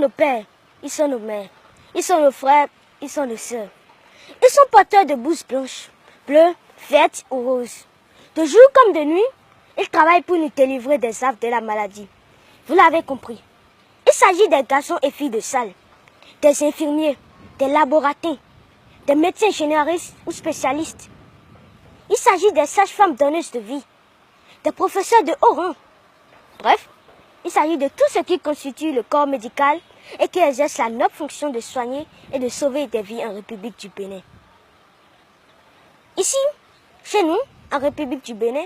nos pères, ils sont nos mères, ils sont nos frères, ils sont nos sœurs. Ils sont porteurs de blouses blanches, bleues, vertes ou roses. De jour comme de nuit, ils travaillent pour nous délivrer des affres de la maladie. Vous l'avez compris. Il s'agit des garçons et filles de salle, des infirmiers, des laborantins, des médecins généralistes ou spécialistes. Il s'agit des sages-femmes donneuses de vie, des professeurs de haut rang. Bref, il s'agit de tout ce qui constitue le corps médical et qui exerce la noble fonction de soigner et de sauver des vies en République du Bénin. Ici, chez nous, en République du Bénin,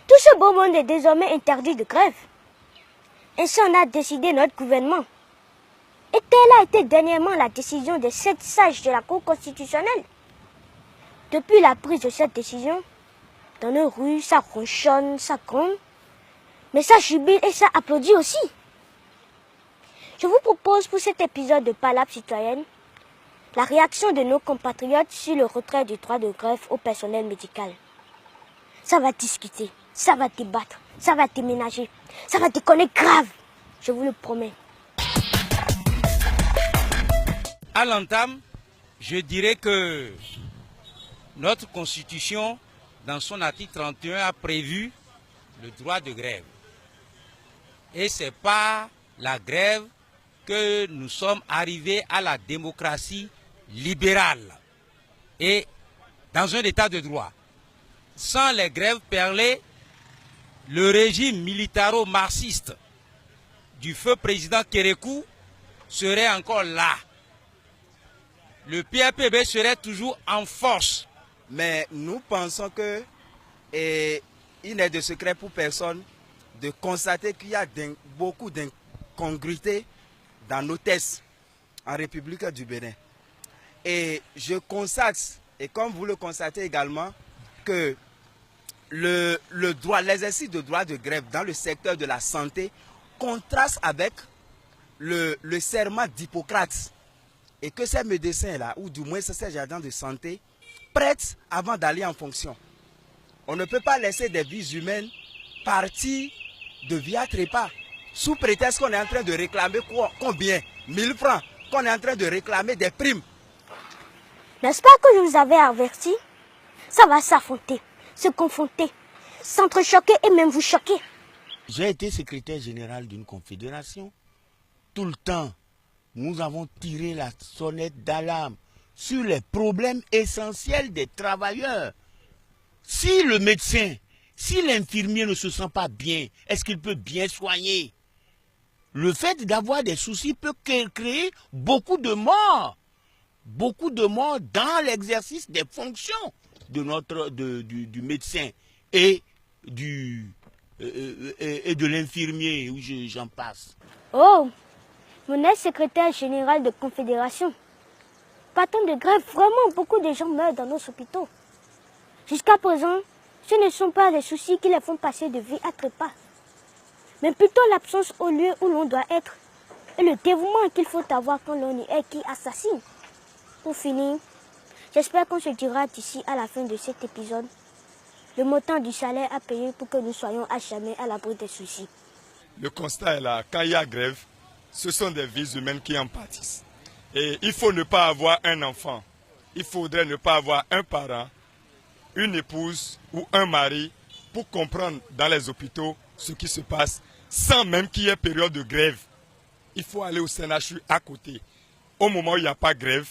tout ce beau monde est désormais interdit de grève. Ainsi en a décidé notre gouvernement. Et telle a été dernièrement la décision des 7 sages de la Cour constitutionnelle. Depuis la prise de cette décision, dans nos rues, ça ronchonne, ça gronde, mais ça jubile et ça applaudit aussi. Je vous propose pour cet épisode de Palabre citoyenne la réaction de nos compatriotes sur le retrait du droit de grève au personnel médical. Ça va discuter, ça va débattre, ça va déménager, ça va déconner grave, je vous le promets. À l'entame, je dirais que notre Constitution, dans son article 31, a prévu le droit de grève. Et ce n'est pas la grève que nous sommes arrivés à la démocratie libérale et dans un état de droit. Sans les grèves perlées, le régime militaro-marxiste du feu président Kérékou serait encore là. Le PAPB serait toujours en force. Mais nous pensons que il n'est de secret pour personne de constater qu'il y a beaucoup d'incongruités dans nos tests en République du Bénin. Et je constate, et comme vous le constatez également, que l'exercice de droit de grève dans le secteur de la santé contraste avec le serment d'Hippocrate. Et que ces médecins-là, ou du moins ces agents de santé, prêtent avant d'aller en fonction. On ne peut pas laisser des vies humaines partir de vie à trépas, sous prétexte qu'on est en train de réclamer combien? 1000 francs, qu'on est en train de réclamer des primes. N'est-ce pas que je vous avais averti? Ça va s'affronter, se confronter, s'entrechoquer et même vous choquer. J'ai été secrétaire général d'une confédération. Tout le temps, nous avons tiré la sonnette d'alarme sur les problèmes essentiels des travailleurs. Si le médecin, si l'infirmier ne se sent pas bien, est-ce qu'il peut bien soigner? Le fait d'avoir des soucis peut créer beaucoup de morts. Beaucoup de morts dans l'exercice des fonctions du médecin et de l'infirmier, j'en passe. Oh, vous êtes secrétaire général de confédération. Patron de grève, vraiment beaucoup de gens meurent dans nos hôpitaux. Jusqu'à présent, ce ne sont pas les soucis qui les font passer de vie à trépas, mais plutôt l'absence au lieu où l'on doit être et le dévouement qu'il faut avoir quand l'on y est qui assassine. Pour finir, j'espère qu'on se dira d'ici à la fin de cet épisode le montant du salaire à payer pour que nous soyons à jamais à l'abri des soucis. Le constat est là, quand il y a grève, ce sont des vies humaines qui en pâtissent. Et il faut ne pas avoir un enfant, il faudrait ne pas avoir un parent, une épouse ou un mari pour comprendre dans les hôpitaux ce qui se passe sans même qu'il y ait période de grève. Il faut aller au CNHU à côté, au moment où il n'y a pas de grève,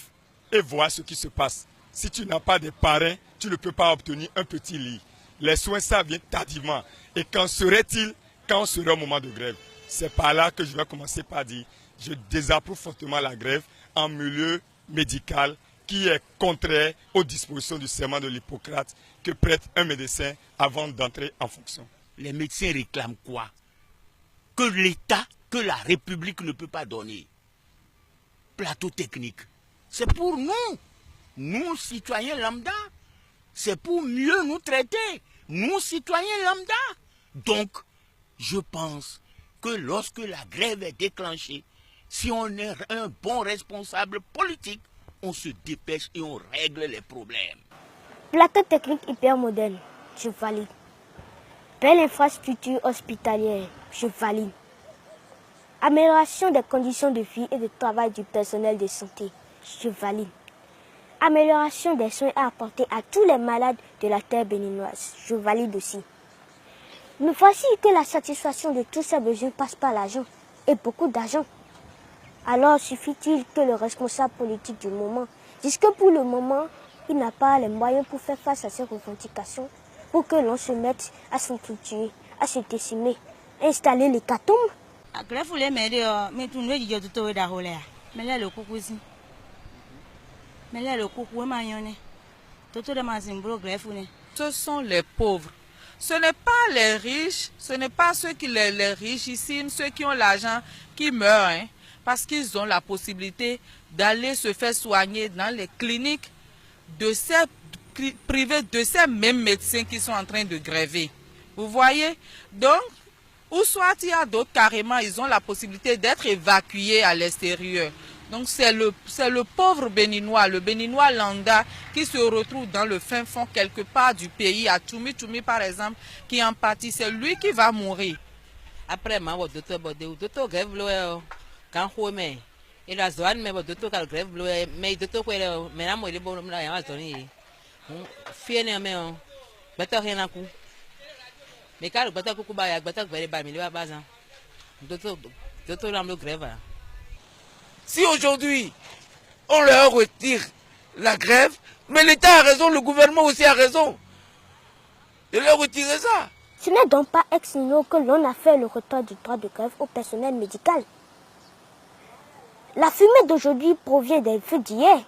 et voir ce qui se passe. Si tu n'as pas de parrain, tu ne peux pas obtenir un petit lit. Les soins, ça vient tardivement. Et qu'en serait-il quand on serait au moment de grève? C'est par là que je vais commencer par dire, je désapprouve fortement la grève en milieu médical qui est contraire aux dispositions du serment de l'Hippocrate que prête un médecin avant d'entrer en fonction. Les médecins réclament quoi? Que l'État, que la République ne peut pas donner. Plateau technique. C'est pour nous citoyens lambda. C'est pour mieux nous traiter, nous citoyens lambda. Donc, je pense que lorsque la grève est déclenchée, si on est un bon responsable politique, on se dépêche et on règle les problèmes. Plateau technique hyper moderne, je valide. Belle infrastructure hospitalière, je valide. Amélioration des conditions de vie et de travail du personnel de santé. Je valide. Amélioration des soins à apporter à tous les malades de la terre béninoise. Je valide aussi. Mais voici que la satisfaction de tous ces besoins passe par l'argent, et beaucoup d'argent. Alors suffit-il que le responsable politique du moment dise que pour le moment, il n'a pas les moyens pour faire face à ces revendications, pour que l'on se mette à s'entretuer, à se décimer, à installer l'hécatombe? Ce sont les pauvres. Ce n'est pas les riches, ce n'est pas ceux qui les riches ici, ceux qui ont l'argent qui meurent, hein, parce qu'ils ont la possibilité d'aller se faire soigner dans les cliniques de ces privées, de ces mêmes médecins qui sont en train de gréver. Vous voyez? Donc, ou soit il y a d'autres carrément, ils ont la possibilité d'être évacués à l'extérieur. Donc c'est le pauvre béninois, le béninois lambda qui se retrouve dans le fin fond quelque part du pays, à Tchoumi par exemple, qui en pâtit, c'est lui qui va mourir. Après, docteur grève quand il a zone mais docteur grève mais docteur maintenant moi il est bon là il a zone fier mais bata rien à coup mais quand bata coup ba bata va ba mais ba bazan docteur l'amlo grève. Si aujourd'hui, on leur retire la grève, mais l'État a raison, le gouvernement aussi a raison de leur retirer ça. Ce n'est donc pas ex nihilo que l'on a fait le retard du droit de grève au personnel médical. La fumée d'aujourd'hui provient des feux d'hier.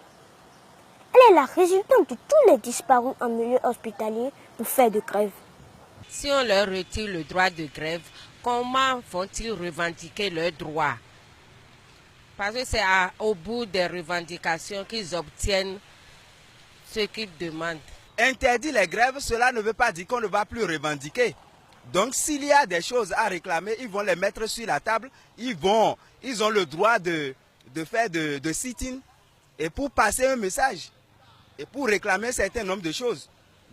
Elle est la résultante de tous les disparus en milieu hospitalier pour faire de grève. Si on leur retire le droit de grève, comment vont-ils revendiquer leurs droits? Parce que c'est au bout des revendications qu'ils obtiennent ce qu'ils demandent. Interdire les grèves, cela ne veut pas dire qu'on ne va plus revendiquer. Donc s'il y a des choses à réclamer, ils vont les mettre sur la table. Ils ont le droit de faire de sit-in et pour passer un message et pour réclamer un certain nombre de choses.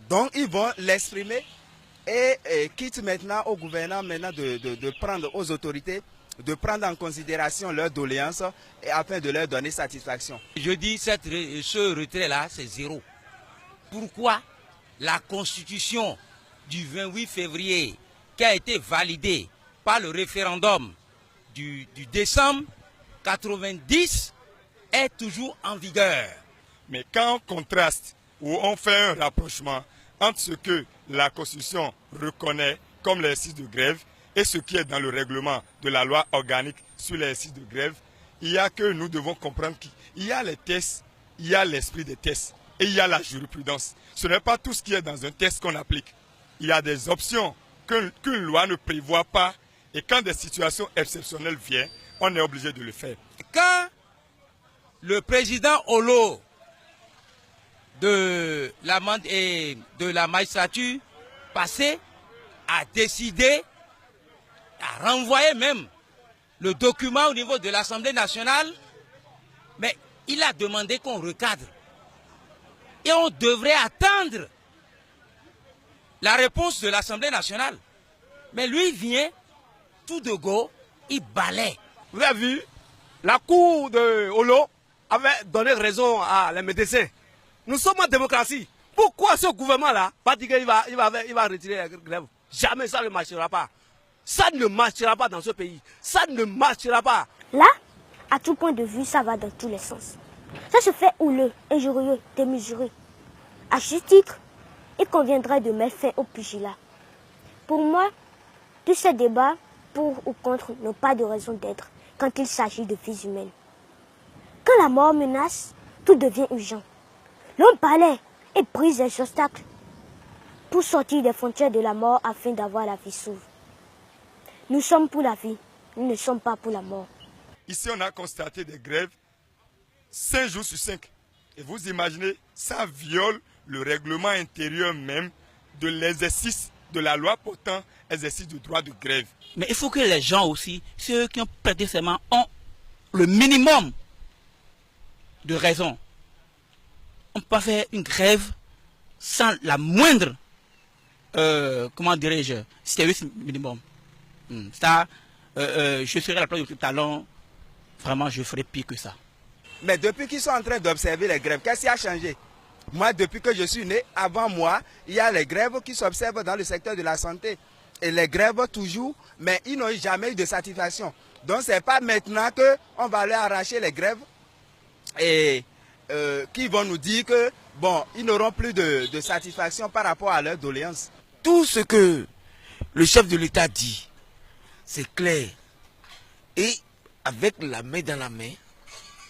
Donc ils vont l'exprimer et quitte maintenant au gouvernement de prendre aux autorités de prendre en considération leurs doléances et afin de leur donner satisfaction. Je dis ce retrait-là, c'est zéro. Pourquoi la constitution du 28 février qui a été validée par le référendum du décembre 90 est toujours en vigueur? Mais quand on contraste ou on fait un rapprochement entre ce que la Constitution reconnaît comme l'exercice de grève et ce qui est dans le règlement de la loi organique sur l'exercice de grève, il y a que nous devons comprendre qu'il y a les tests, il y a l'esprit des tests et il y a la jurisprudence. Ce n'est pas tout ce qui est dans un test qu'on applique. Il y a des options qu'une loi ne prévoit pas et quand des situations exceptionnelles viennent, on est obligé de le faire. Quand le président Olo de la magistrature passée a décidé à renvoyer même le document au niveau de l'Assemblée nationale, mais il a demandé qu'on recadre. Et on devrait attendre la réponse de l'Assemblée nationale. Mais lui vient, tout de go, il balaie. Vous avez vu, la cour de Olo avait donné raison à les médecins. Nous sommes en démocratie. Pourquoi ce gouvernement-là va dire qu'il va retirer la grève? Jamais ça ne marchera pas. Ça ne marchera pas dans ce pays. Ça ne marchera pas. Là, à tout point de vue, ça va dans tous les sens. Ça se fait houleux, injurieux, démesuré. À ce titre, il conviendrait de mettre fin au pugilat. Pour moi, tous ces débats, pour ou contre, n'ont pas de raison d'être quand il s'agit de vies humaines. Quand la mort menace, tout devient urgent. L'on balaie et brise les obstacles pour sortir des frontières de la mort afin d'avoir la vie sauve. Nous sommes pour la vie, nous ne sommes pas pour la mort. Ici, on a constaté des grèves 5 jours sur 5. Et vous imaginez, ça viole le règlement intérieur même de l'exercice de la loi portant exercice du droit de grève. Mais il faut que les gens aussi, ceux qui ont prêté serment, ont le minimum de raison. On ne peut pas faire une grève sans la moindre, comment dirais-je, service minimum. Ça, je serai à la place de Talon, vraiment je ferai pire que ça. Mais depuis qu'ils sont en train d'observer les grèves, qu'est-ce qui a changé? Moi, depuis que je suis né, avant moi, il y a les grèves qui s'observent dans le secteur de la santé. Et les grèves toujours, mais ils n'ont jamais eu de satisfaction. Donc ce n'est pas maintenant qu'on va leur arracher les grèves et qu'ils vont nous dire que bon, ils n'auront plus de satisfaction par rapport à leurs doléances. Tout ce que le chef de l'État dit, c'est clair. Et avec la main dans la main,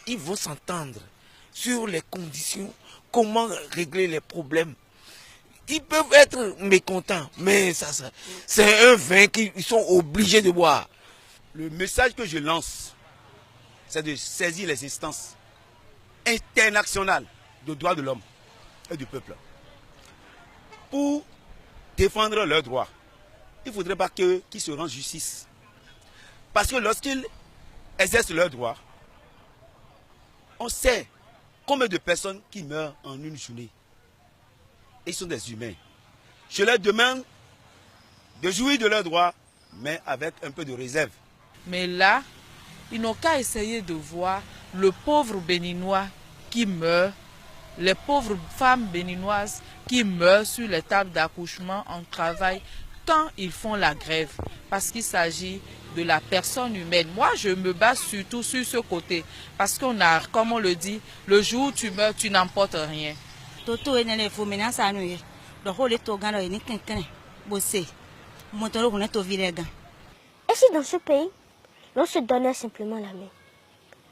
ils vont s'entendre sur les conditions, comment régler les problèmes. Ils peuvent être mécontents, mais c'est un vin qu'ils sont obligés de boire. Le message que je lance, c'est de saisir les instances internationales de droits de l'homme et du peuple pour défendre leurs droits. Il ne faudrait pas qu'ils se rendent justice. Parce que lorsqu'ils exercent leurs droits, on sait combien de personnes qui meurent en une journée. Ils sont des humains. Je leur demande de jouir de leurs droits, mais avec un peu de réserve. Mais là, ils n'ont qu'à essayer de voir le pauvre béninois qui meurt, les pauvres femmes béninoises qui meurent sur les tables d'accouchement en travail quand ils font la grève. Parce qu'il s'agit de la personne humaine. Moi, je me base surtout sur ce côté. Parce qu'on a, comme on le dit, le jour où tu meurs, tu n'emportes rien. Et si dans ce pays, l'on se donnait simplement la main?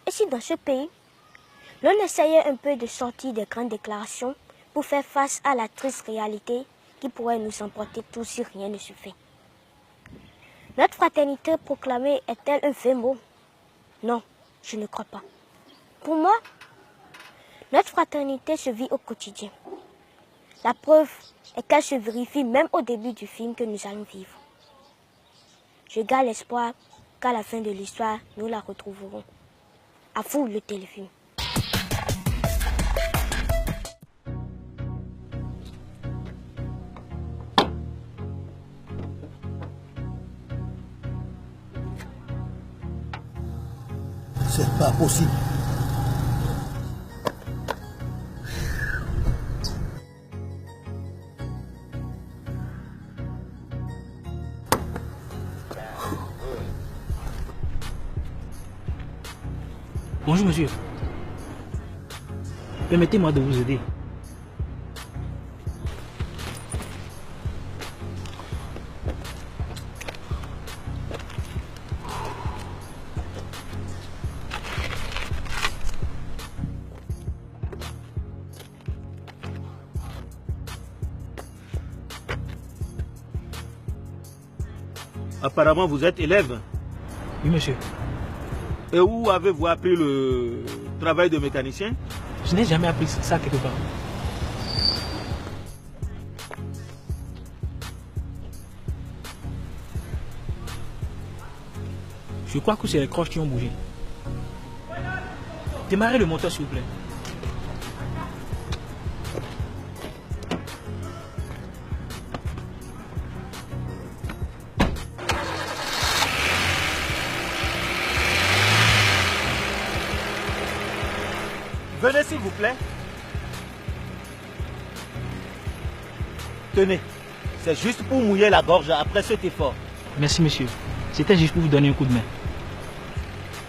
Et si dans ce pays, l'on essayait un peu de sortir des grandes déclarations pour faire face à la triste réalité qui pourrait nous emporter tous si rien ne se fait? Notre fraternité proclamée est-elle un vain mot? Non, je ne crois pas. Pour moi, notre fraternité se vit au quotidien. La preuve est qu'elle se vérifie même au début du film que nous allons vivre. Je garde l'espoir qu'à la fin de l'histoire, nous la retrouverons. À vous le téléfilm. C'est pas possible. Bonjour monsieur. Permettez-moi de vous aider. Apparemment, vous êtes élève. Oui monsieur. Et où avez-vous appris le travail de mécanicien? Je n'ai jamais appris ça quelque part. Je crois que c'est les croches qui ont bougé. Démarrez le moteur s'il vous plaît. Venez s'il vous plaît. Tenez, c'est juste pour mouiller la gorge après cet effort. Merci monsieur. C'était juste pour vous donner un coup de main.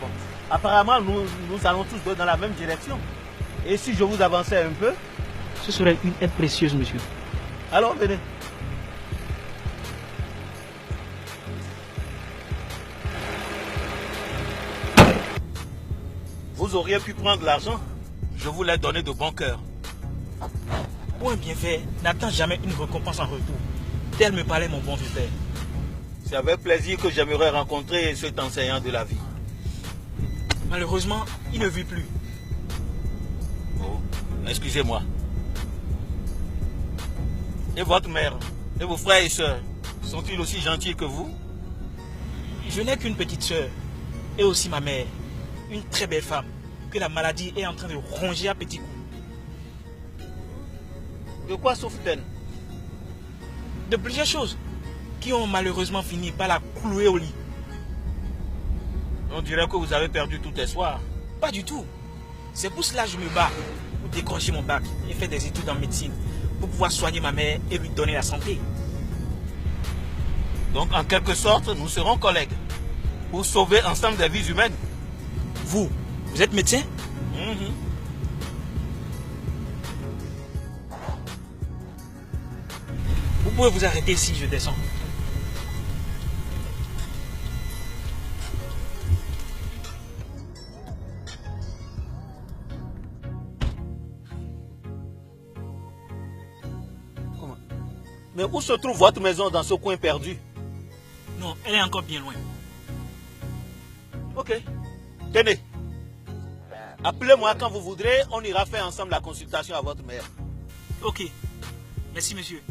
Bon. Apparemment, nous allons tous deux dans la même direction. Et si je vous avançais un peu? Ce serait une aide précieuse monsieur. Alors venez. Vous auriez pu prendre l'argent. Je vous l'ai donné de bon cœur. Pour un bienfait, n'attends jamais une récompense en retour. Tel me parlait mon bon père. C'est avec plaisir que j'aimerais rencontrer cet enseignant de la vie. Malheureusement, il ne vit plus. Oh, excusez-moi. Et votre mère et vos frères et sœurs sont-ils aussi gentils que vous? Je n'ai qu'une petite sœur et aussi ma mère, une très belle femme que la maladie est en train de ronger à petits coups. De quoi souffre-t-elle? De plusieurs choses qui ont malheureusement fini par la clouer au lit. On dirait que vous avez perdu tout espoir. Pas du tout. C'est pour cela que je me bats pour décrocher mon bac et faire des études en médecine pour pouvoir soigner ma mère et lui donner la santé. Donc en quelque sorte, nous serons collègues pour sauver ensemble des vies humaines. Vous êtes médecin? Vous pouvez vous arrêter si je descends. Comment? Mais où se trouve votre maison dans ce coin perdu? Non, elle est encore bien loin. Ok. Tenez. Appelez-moi quand vous voudrez, on ira faire ensemble la consultation à votre mère. Ok. Merci, monsieur.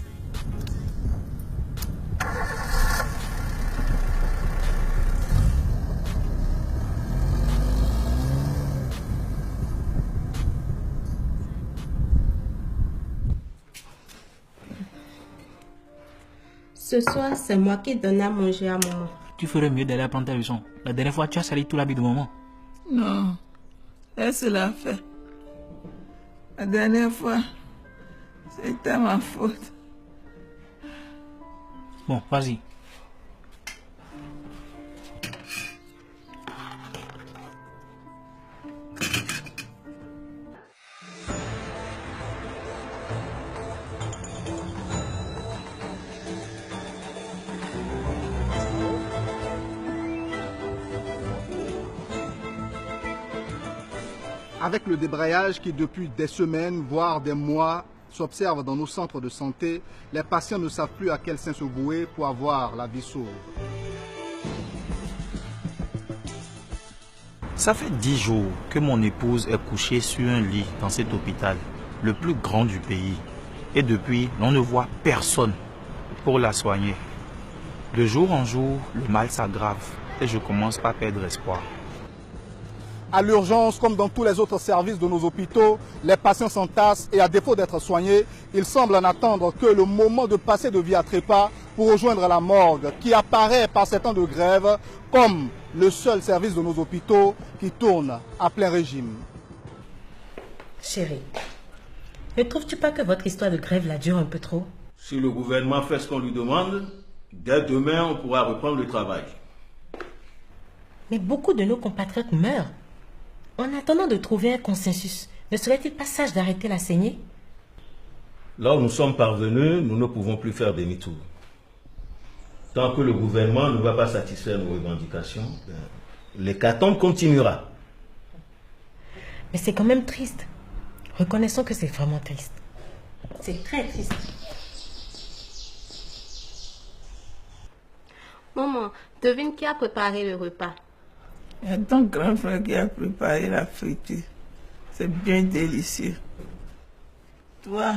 Ce soir, c'est moi qui donne à manger à maman. Tu ferais mieux d'aller apprendre ta leçon. La dernière fois, tu as sali tout l'habit de maman. Non, elle se l'a fait. La dernière fois, c'était ma faute. Bon, vas-y. Avec le débrayage qui depuis des semaines, voire des mois, s'observe dans nos centres de santé, les patients ne savent plus à quel sein se vouer pour avoir la vie sauve. Ça fait 10 jours que mon épouse est couchée sur un lit dans cet hôpital, le plus grand du pays. Et depuis, l'on ne voit personne pour la soigner. De jour en jour, le mal s'aggrave et je commence par perdre espoir. À l'urgence, comme dans tous les autres services de nos hôpitaux, les patients s'entassent et à défaut d'être soignés, ils semblent n'attendre que le moment de passer de vie à trépas pour rejoindre la morgue qui apparaît par ces temps de grève comme le seul service de nos hôpitaux qui tourne à plein régime. Chérie, ne trouves-tu pas que votre histoire de grève la dure un peu trop? Si le gouvernement fait ce qu'on lui demande, dès demain, on pourra reprendre le travail. Mais beaucoup de nos compatriotes meurent. En attendant de trouver un consensus, ne serait-il pas sage d'arrêter la saignée? Là où nous sommes parvenus, nous ne pouvons plus faire demi-tour. Tant que le gouvernement ne va pas satisfaire nos revendications, l'hécatombe continuera. Mais c'est quand même triste. Reconnaissons que c'est vraiment triste. C'est très triste. Maman, devine qui a préparé le repas. Il y a ton grand frère qui a préparé la friture. C'est bien délicieux. Toi,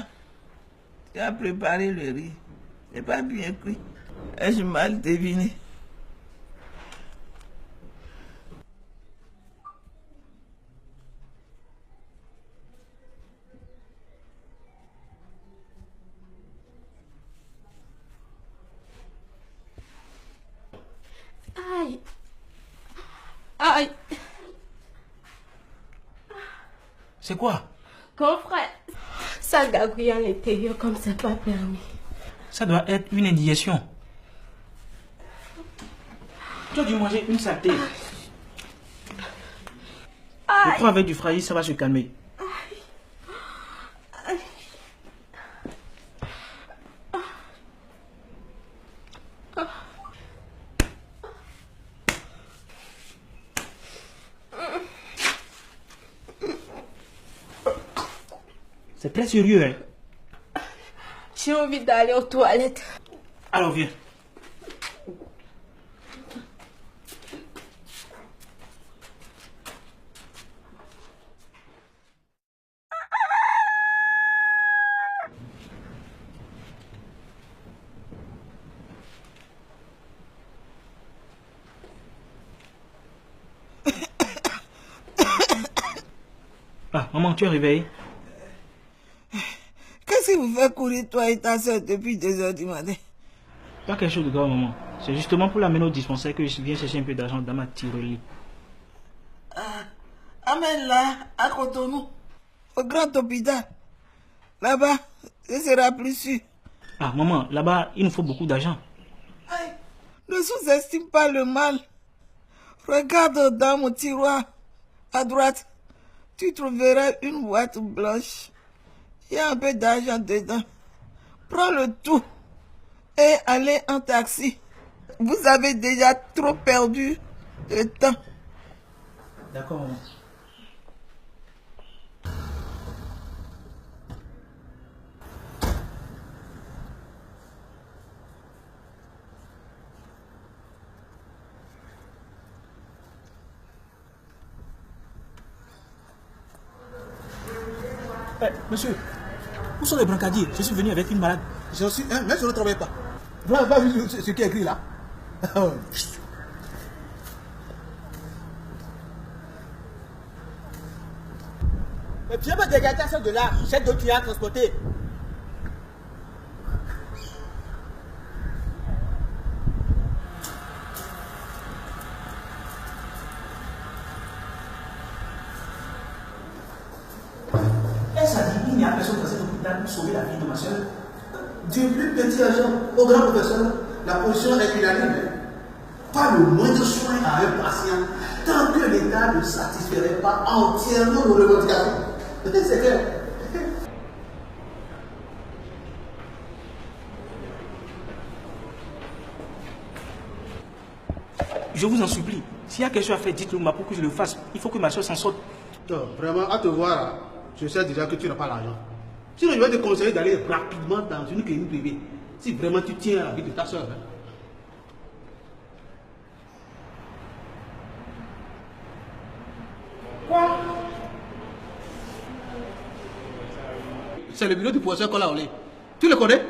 tu as préparé le riz. C'est pas bien cuit. Ai-je mal deviné? Aïe. Aïe. C'est quoi? Grand frère, ça gagouille à l'intérieur comme c'est pas permis. Ça doit être une indigestion. Tu as dû manger une saleté. Je crois avec du fraîchis, ça va se calmer. C'est très sérieux, hein? J'ai envie d'aller aux toilettes. Alors viens. Ah, maman, tu es réveillée? Qu'est-ce qui vous fait courir, toi et ta soeur, depuis 2 heures du matin? Pas quelque chose de grave, maman. C'est justement pour l'amener au dispensaire que je viens chercher un peu d'argent dans ma tirerie. amène là, à Cotonou, au grand hôpital. Là-bas, ce sera plus sûr. Ah, maman, là-bas, il nous faut beaucoup d'argent. Ne sous-estime pas le mal. Regarde dans mon tiroir, à droite, tu trouveras une boîte blanche. Il y a un peu d'argent dedans. Prends le tout et allez en taxi. Vous avez déjà trop perdu de temps. D'accord, maman. Monsieur, où sont les brancardiers? Je suis venu avec une malade. Je suis mais je ne travaille pas. Vous n'avez pas vu ce qui est écrit là? Mais viens me dégager à celle de là. J'ai d'autres clients à transporter. Est-ce à dire qu'il n'y a personne dans cet hôpital pour sauver la vie de ma soeur? Du plus petit agent au grand professeur, la position est unanime. Pas le moindre soin à un patient tant que l'État ne satisferait pas entièrement nos revendications. Peut-être c'est clair. Je vous en supplie. S'il y a quelque chose à faire, dites-le moi pour que je le fasse. Il faut que ma soeur s'en sorte. Non, vraiment, à te voir, je sais déjà que tu n'as pas l'argent. Sinon, je vais te conseiller d'aller rapidement dans une clinique privée. Si vraiment tu tiens à la vie de ta soeur. Quoi? C'est le bureau du professeur Kolaolé. Tu le connais?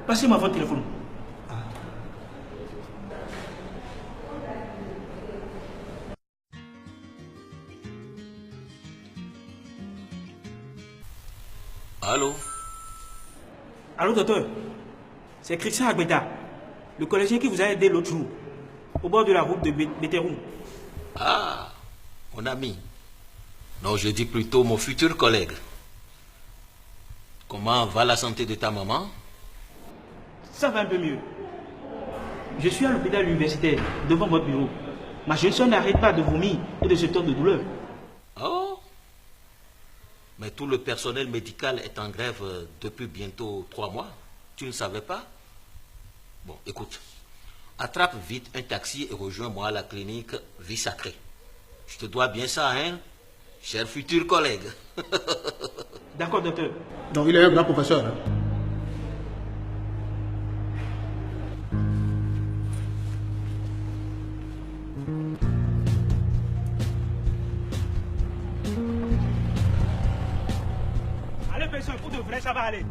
Passez-moi votre téléphone. Allô? Allô, docteur? C'est Christian Agbeta, le collégien qui vous a aidé l'autre jour, au bord de la route de Béteroum. Ah, mon ami. Non, je dis plutôt mon futur collègue. Comment va la santé de ta maman? Ça va un peu mieux. Je suis à l'hôpital universitaire, devant votre bureau. Ma jeune soeur n'arrête pas de vomir et de se tordre de douleur. Oh! Mais tout le personnel médical est en grève depuis bientôt 3 mois. Tu ne savais pas? Bon, écoute. Attrape vite un taxi et rejoins-moi à la clinique Vie Sacrée. Je te dois bien ça, hein, cher futur collègue. D'accord, docteur. Donc, il est un grand professeur. Hein? Allez, personne, pour de vrai, ça va aller.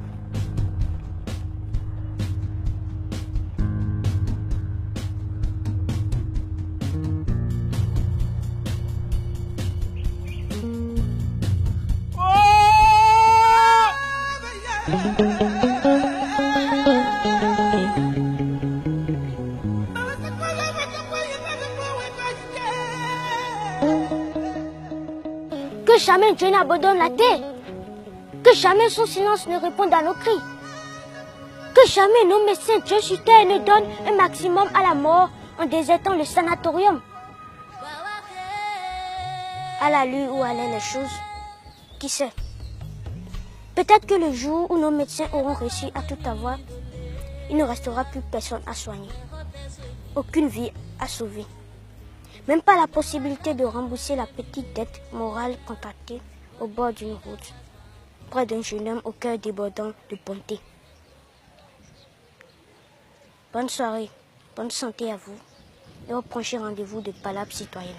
Que jamais Dieu n'abandonne la terre. Que jamais son silence ne réponde à nos cris. Que jamais nos médecins Dieu sur terre ne donnent un maximum à la mort en désertant le sanatorium. À la lueur où allaient les choses, qui sait? Peut-être que le jour où nos médecins auront réussi à tout avoir, il ne restera plus personne à soigner. Aucune vie à sauver. Même pas la possibilité de rembourser la petite dette morale contractée au bord d'une route, près d'un jeune homme au cœur débordant de bonté. Bonne soirée, bonne santé à vous et au prochain rendez-vous de Palabres citoyennes.